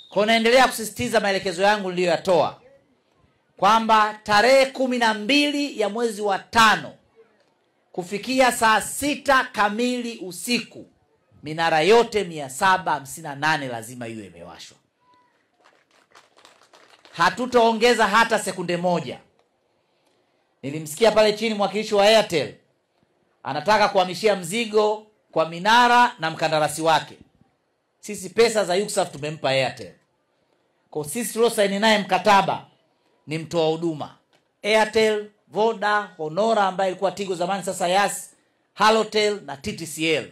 Kwa naendelea kusisitiza maelekezo yangu niliyoyatoa kwamba tarehe 12 ya mwezi wa 5 kufikia saa 6 kamili usiku minara yote 758 lazima iwe imewashwa. Hatutaongeza hata sekunde moja. Nilimsikia pale chini mwakilishi wa Airtel anataka kuhamishia mzigo kwa minara na mkandarasi wake. Sisi pesa za UCSAF tumempa Airtel. Kwa sisi tuliosaini naye mkataba ni mtoa huduma. Airtel, Voda, Honora ambaye ilikuwa Tigo zamani sasa Yas, Halotel na TTCL.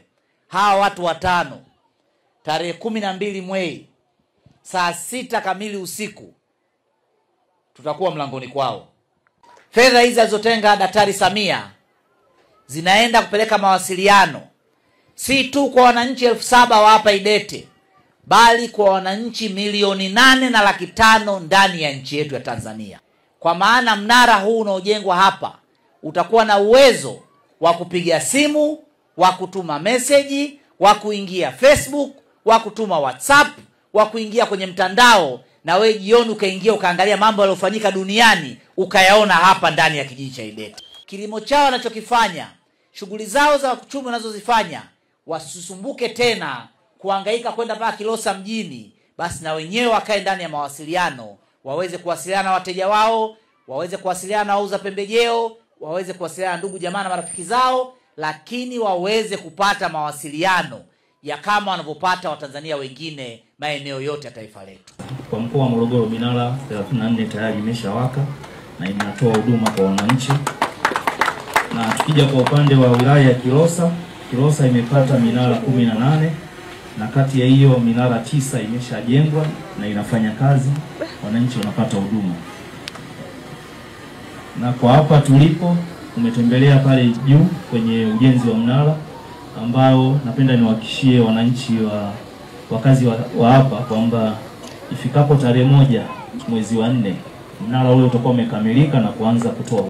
Hawa watu watano tarehe 12 Mei saa 6 kamili usiku tutakuwa mlangoni kwao. Fedha hizi alizotenga Daktari Samia zinaenda kupeleka mawasiliano si tu kwa wananchi 7,000 wa hapa Idete, bali kwa wananchi 8,500,000 ndani ya nchi yetu ya Tanzania. Kwa maana mnara huu unaojengwa hapa utakuwa na uwezo wa kupiga simu, wa kutuma message, wa kuingia Facebook, wa kutuma WhatsApp, wa kuingia kwenye mtandao, na wewe jioni ukaingia ukaangalia mambo yaliyofanyika duniani ukayaona hapa ndani ya kijiji cha Idete. Kilimo chao wanachokifanya, shughuli zao za uchumi wanazozifanya, wasisumbuke tena kuhangaika kwenda mpaka Kilosa mjini. Basi na wenyewe wakae ndani ya mawasiliano, waweze kuwasiliana na wateja wao, waweze kuwasiliana na wauza pembejeo, waweze kuwasiliana na ndugu jamaa na marafiki zao, lakini waweze kupata mawasiliano ya kama wanavyopata Watanzania wengine maeneo yote ya taifa letu. Kwa mkoa wa Morogoro minara 34 tayari imeshawaka na inatoa huduma kwa wananchi. Na tukija kwa upande wa wilaya ya Kilosa imepata minara 18 na kati ya hiyo minara 9 imeshajengwa na inafanya kazi, wananchi wanapata huduma. Na kwa hapa tulipo umetembelea pale juu kwenye ujenzi wa mnara ambao napenda niwahakikishie wananchi wakazi wa hapa kwamba ifikapo tarehe 1 mwezi wa 4 mnara ule utakuwa umekamilika na kuanza kutoa